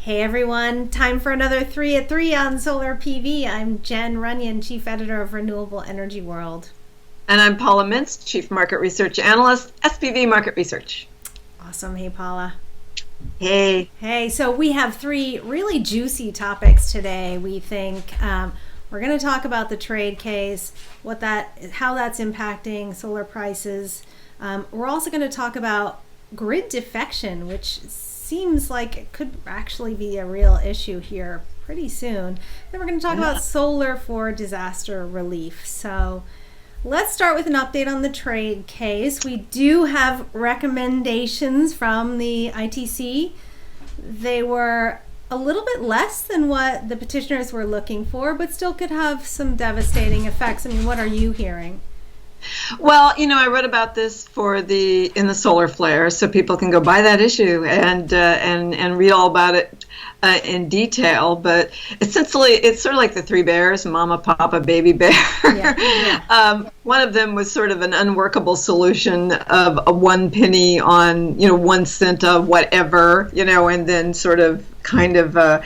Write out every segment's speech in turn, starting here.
Hey everyone, time for another 3 at 3 on Solar PV. I'm Jen Runyon, Chief Editor of Renewable Energy World. And I'm Paula Mintz, Chief Market Research Analyst, SPV Market Research. Awesome. Hey Paula. Hey. Hey, so we have 3 really juicy topics today. We think we're going to talk about the trade case, how that's impacting solar prices. We're also going to talk about grid defection, which seems like it could actually be a real issue here pretty soon. Then we're going to talk about solar for disaster relief. So let's start with an update on the trade case. We do have recommendations from the ITC. They were a little bit less than what the petitioners were looking for, but still could have some devastating effects. I mean, what are you hearing? Well, I wrote about this in the solar flare, so people can go buy that issue and read all about it in detail. But essentially, it's sort of like the 3 bears: Mama, Papa, Baby Bear. Yeah. One of them was sort of an unworkable solution of a 1 penny on 1 cent of whatever, and then sort of kind of a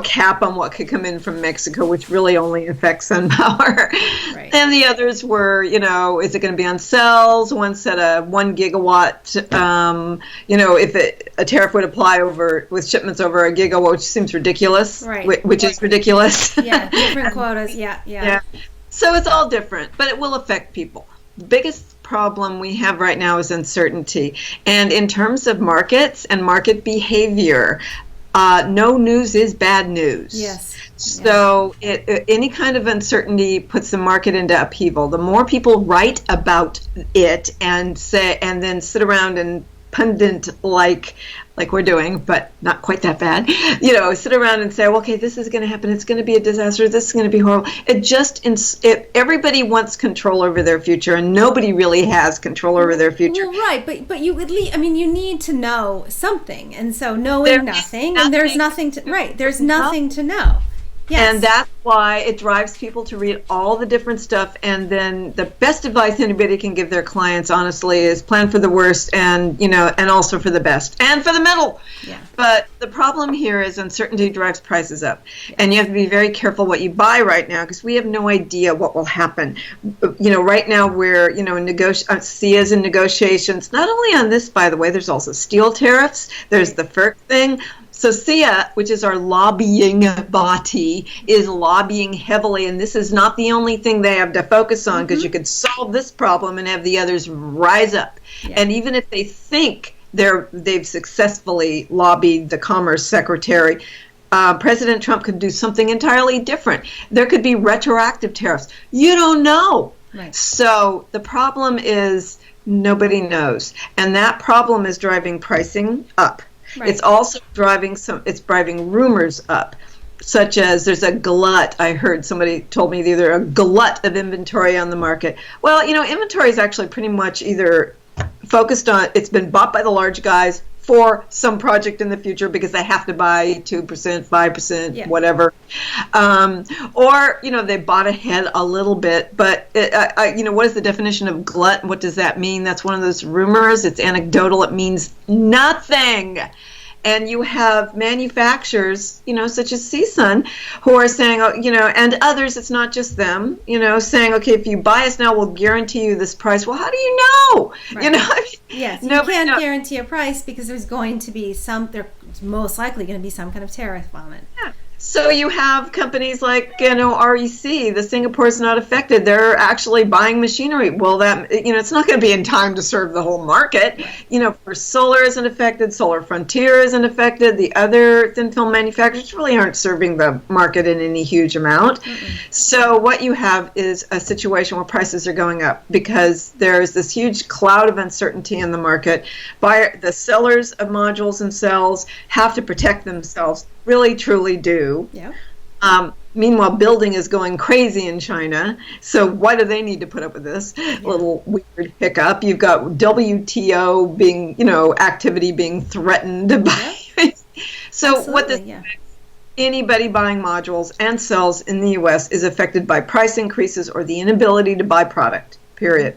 cap on what could come in from Mexico, which really only affects SunPower. Right. And the others were, is it going to be on cells? One said a 1 gigawatt, if a tariff would apply with shipments over a gigawatt, which seems ridiculous, right. Which is ridiculous. Yeah, different quotas, yeah. So it's all different, but it will affect people. The biggest problem we have right now is uncertainty. And in terms of markets and market behavior, no news is bad news. Yes. So any kind of uncertainty puts the market into upheaval. The more people write about it and then sit around and pundit like we're doing, but not quite that bad, sit around and say, well, okay, this is going to happen. It's going to be a disaster. This is going to be horrible. Everybody wants control over their future, and nobody really has control over their future. Well, right, but you at least, you need to know something, and so knowing nothing, and there's nothing to there's nothing to know. Yes. And that's why it drives people to read all the different stuff. And then the best advice anybody can give their clients, honestly, is plan for the worst and also for the best and for the middle. Yeah. But the problem here is uncertainty drives prices up. Yeah. And you have to be very careful what you buy right now, because we have no idea what will happen. Right now we're, SEIA's in negotiations, not only on this, by the way, there's also steel tariffs, there's the FERC thing. So SEIA, which is our lobbying body, is lobbying heavily, and this is not the only thing they have to focus on, because you could solve this problem and have the others rise up. Yeah. And even if they think they've successfully lobbied the Commerce Secretary, President Trump could do something entirely different. There could be retroactive tariffs. You don't know. Right. So the problem is nobody knows, and that problem is driving pricing up. Right. It's also driving rumors up, such as there's a glut. I heard somebody told me either a glut of inventory on the market. Well, inventory is actually pretty much either focused on, it's been bought by the large guys for some project in the future because they have to buy 2%, 5%, whatever. Or, they bought ahead a little bit. But, what is the definition of glut? What does that mean? That's one of those rumors. It's anecdotal. It means nothing. And you have manufacturers, such as CSUN, who are saying, and others, it's not just them, saying, okay, if you buy us now, we'll guarantee you this price. Well, how do you know? Right. Yes, you can't guarantee a price because there's going to be there's most likely going to be some kind of tariff on it. Yeah. So you have companies like, REC, the Singapore's not affected. They're actually buying machinery. Well, that, it's not going to be in time to serve the whole market. For solar isn't affected, Solar Frontier isn't affected. The other thin film manufacturers really aren't serving the market in any huge amount. So what you have is a situation where prices are going up because there's this huge cloud of uncertainty in the market. The sellers of modules and cells have to protect themselves. Really, truly do. Yeah. Meanwhile, building is going crazy in China. So why do they need to put up with this little weird hiccup? You've got WTO being, activity being threatened by. So absolutely, what this anybody buying modules and cells in the U.S. is affected by price increases or the inability to buy product. Period.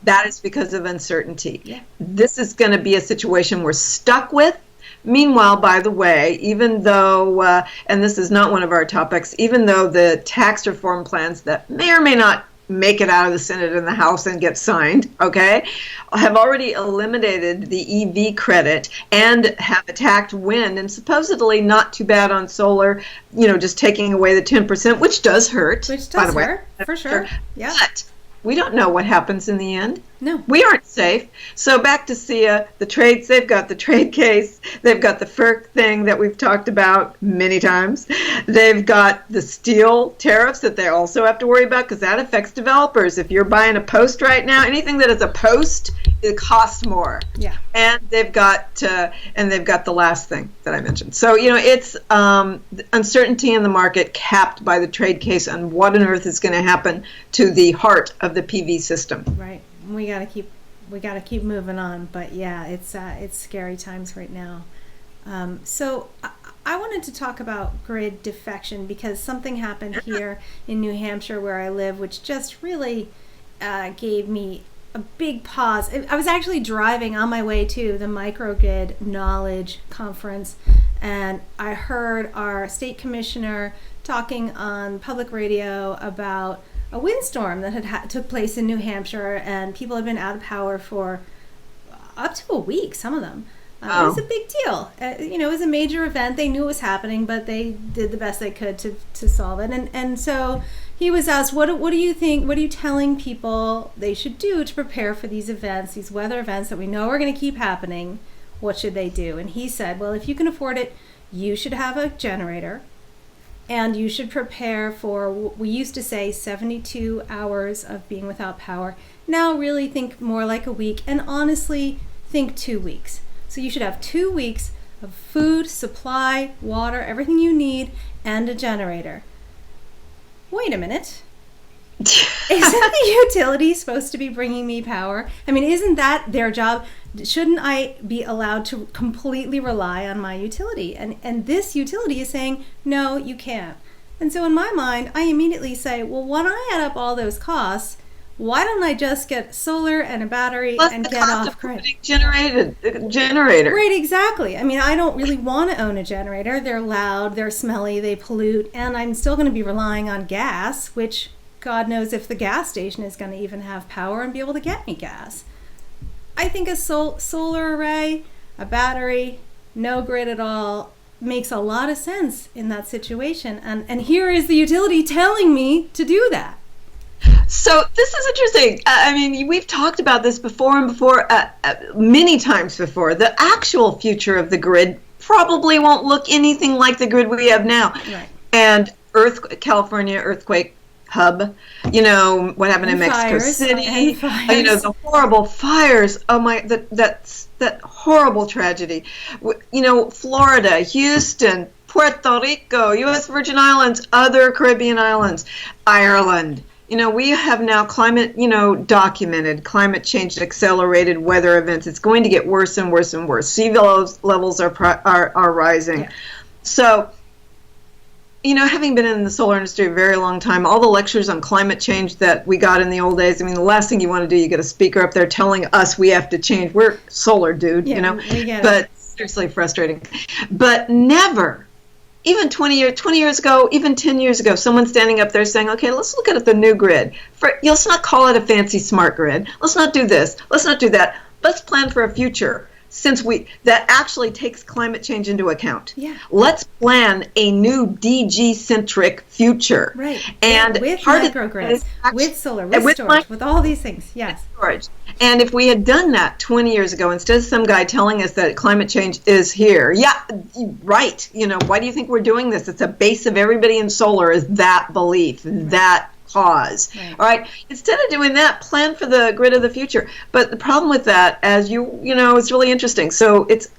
That is because of uncertainty. This is going to be a situation we're stuck with Meanwhile, by the way, even though, and this is not one of our topics, even though the tax reform plans that may or may not make it out of the Senate and the House and get signed, okay, have already eliminated the EV credit and have attacked wind, and supposedly not too bad on solar, just taking away the 10%, which does hurt. Which does hurt, for sure. Yeah. But we don't know what happens in the end. No. We aren't safe. So back to SIA, they've got the trade case, they've got the FERC thing that we've talked about many times. They've got the steel tariffs that they also have to worry about because that affects developers. If you're buying a post right now, anything that is a post, it costs more. Yeah. And they've got the last thing that I mentioned. So, it's uncertainty in the market capped by the trade case on what on earth is going to happen to the heart of the PV system. Right. We gotta keep moving on, but yeah, it's scary times right now. So I wanted to talk about grid defection because something happened here in New Hampshire where I live, which just really gave me a big pause. I was actually driving on my way to the Microgrid Knowledge Conference, and I heard our state commissioner talking on public radio about a windstorm that took place in New Hampshire, and people had been out of power for up to a week, some of them. It was a big deal. It was a major event. They knew it was happening, but they did the best they could to solve it. And so he was asked, what do you think, what are you telling people they should do to prepare for these events, these weather events that we know are going to keep happening? What should they do? And he said, well, if you can afford it, you should have a generator. And you should prepare for, we used to say 72 hours of being without power. Now really think more like a week, and honestly think 2 weeks. So you should have 2 weeks of food, supply, water, everything you need, and a generator. Wait a minute. Isn't the utility supposed to be bringing me power? I mean, isn't that their job? Shouldn't I be allowed to completely rely on my utility? And this utility is saying, no, you can't. And so in my mind, I immediately say, well, when I add up all those costs, why don't I just get solar and a battery and get off grid? Generator. Right, exactly. I mean, I don't really want to own a generator. They're loud, they're smelly, they pollute, and I'm still going to be relying on gas, which God knows if the gas station is going to even have power and be able to get me gas. I think a solar array, a battery, no grid at all makes a lot of sense in that situation. And here is the utility telling me to do that. So this is interesting. I mean, we've talked about this before and before, many times before. The actual future of the grid probably won't look anything like the grid we have now. Right. And California earthquake hub, what happened in Mexico City, the horrible fires. Oh my, that horrible tragedy. Florida, Houston, Puerto Rico, U.S. Virgin Islands, other Caribbean islands, Ireland. We have now documented climate change accelerated weather events. It's going to get worse and worse and worse. Sea levels are rising. Yeah. So, having been in the solar industry a very long time, all the lectures on climate change that we got in the old days, I mean, the last thing you want to do, you get a speaker up there telling us we have to change. We're solar, dude, we get but it. Seriously frustrating. But never, even 20 years ago, even 10 years ago, someone standing up there saying, okay, let's look at the new grid. Let's not call it a fancy smart grid. Let's not do this. Let's not do that. Let's plan for a future. Since that actually takes climate change into account. Yeah. Let's plan a new DG-centric future. Right. And with microgrids, with solar, with storage, with all these things. Yes. Storage. And if we had done that 20 years ago, instead of some guy telling us that climate change is here, yeah, right. Why do you think we're doing this? It's a base of everybody in solar is that belief, that cause. Right. All right. Instead of doing that, plan for the grid of the future. But the problem with that, as it's really interesting. So it's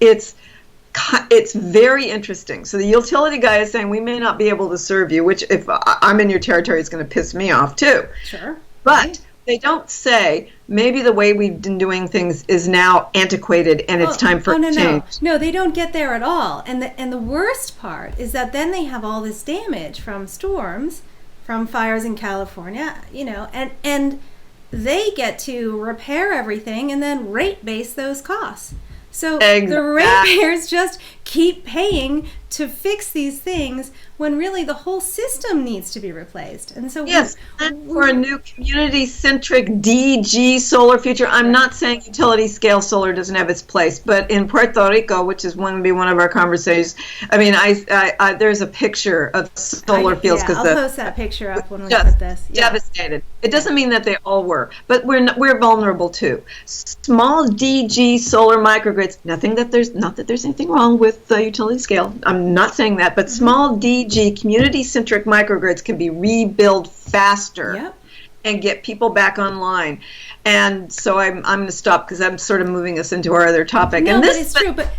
very interesting. So the utility guy is saying we may not be able to serve you, which if I'm in your territory is going to piss me off too. Sure. But right. They don't say maybe the way we've been doing things is now antiquated and it's time for change. No, they don't get there at all. And the worst part is that then they have all this damage from storms, from fires in California, and they get to repair everything and then rate base those costs. So The ratepayers just keep paying to fix these things when really the whole system needs to be replaced. And so yes, and for a new community-centric DG solar future, I'm not saying utility scale solar doesn't have its place, but in Puerto Rico, which is going to be one of our conversations, I mean, I there's a picture of solar fields because I'll post that picture up when we put this. Devastated. It doesn't mean that they all were, but we're vulnerable too. Small DG solar microgrids. Not that there's anything wrong with the utility scale. I'm not saying that, but small DG community-centric microgrids can be rebuilt faster and get people back online. And so I'm going to stop because I'm sort of moving us into our other topic. No, and but it's true. But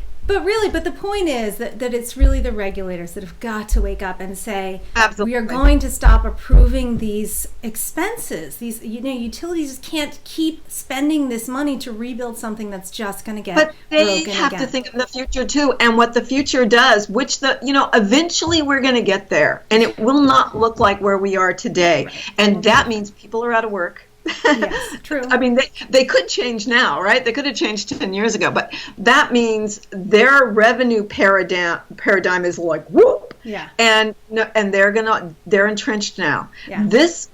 the point is that it's really the regulators that have got to wake up and say, absolutely, we are going to stop approving these expenses. These, utilities just can't keep spending this money to rebuild something that's just going to get broken again. But they have to think of the future too, and what the future does, which eventually we're going to get there, and it will not look like where we are today. And that means people are out of work. Yes, true. I mean, they could change now, right? They could have changed 10 years ago, but that means their revenue paradigm is like whoop. Yeah. And they're entrenched now. Yeah.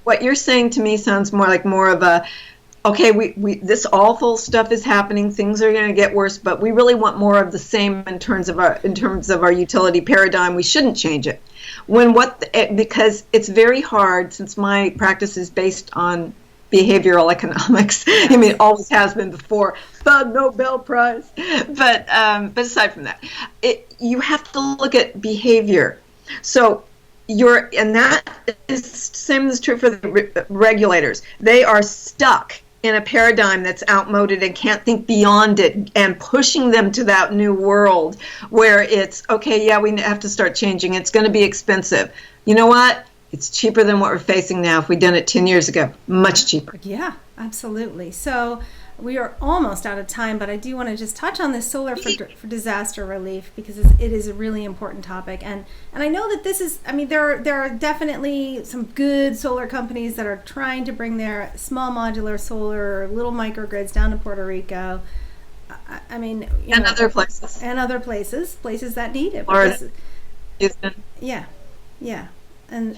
What you're saying to me sounds more of a, okay, we this awful stuff is happening, things are going to get worse, but we really want more of the same in terms of our utility paradigm. We shouldn't change it. Because it's very hard, since my practice is based on behavioral economics. I mean, it always has been before the Nobel Prize. But aside from that, you have to look at behavior. So and that is same is true for the regulators. They are stuck in a paradigm that's outmoded and can't think beyond it, and pushing them to that new world where it's okay. Yeah, we have to start changing. It's going to be expensive. You know what? It's cheaper than what we're facing now if we'd done it 10 years ago. Much cheaper. Yeah, absolutely. So we are almost out of time, but I do want to just touch on this solar for disaster relief, because it is a really important topic. And I know that this is, I mean, there are definitely some good solar companies that are trying to bring their small modular solar little microgrids down to Puerto Rico. I mean, other places. And other places that need it. Houston. Yeah. And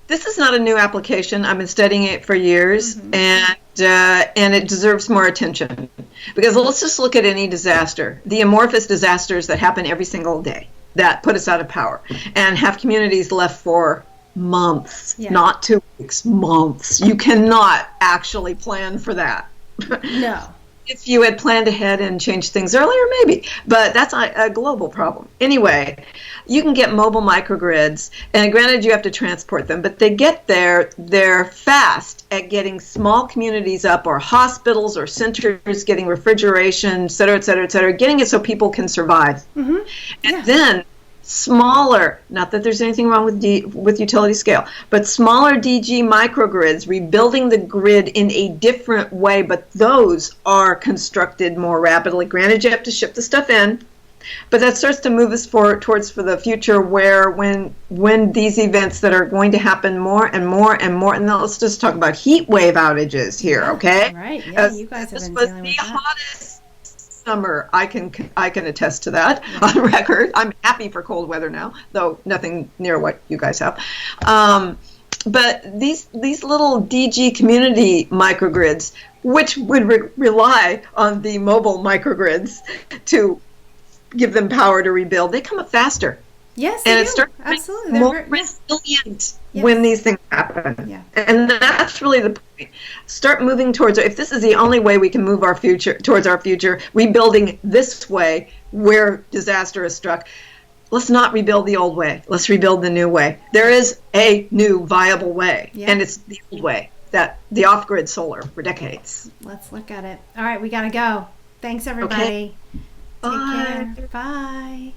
this is not a new application. I've been studying it for years, and it deserves more attention. Because let's just look at any disaster, the amorphous disasters that happen every single day that put us out of power and have communities left for months, not 2 weeks, months. You cannot actually plan for that. No. If you had planned ahead and changed things earlier, maybe. But that's a global problem. Anyway, you can get mobile microgrids, and granted you have to transport them, but they get there, they're fast at getting small communities up, or hospitals or centers getting refrigeration, et cetera, et cetera, et cetera, getting it so people can survive. And then smaller, not that there's anything wrong with utility scale, but smaller DG microgrids, rebuilding the grid in a different way, but those are constructed more rapidly. Granted, you have to ship the stuff in, but that starts to move us towards the future, where when these events that are going to happen more and more and more, and let's just talk about heat wave outages here, okay? Right, yeah, you guys have been dealing with that. This was the hottest summer. I can attest to that on record. I'm happy for cold weather now, though nothing near what you guys have. But these little DG community microgrids, which would rely on the mobile microgrids to give them power to rebuild, they come up faster. Yes, and it starts absolutely more resilient when these things happen. Yeah. And that's really the point. Start moving towards, if this is the only way we can move our future towards our future, rebuilding this way where disaster is struck. Let's not rebuild the old way. Let's rebuild the new way. There is a new viable way, and it's the old way, that the off-grid solar for decades. Let's look at it. All right, we got to go. Thanks, everybody. Okay. Take care. Bye.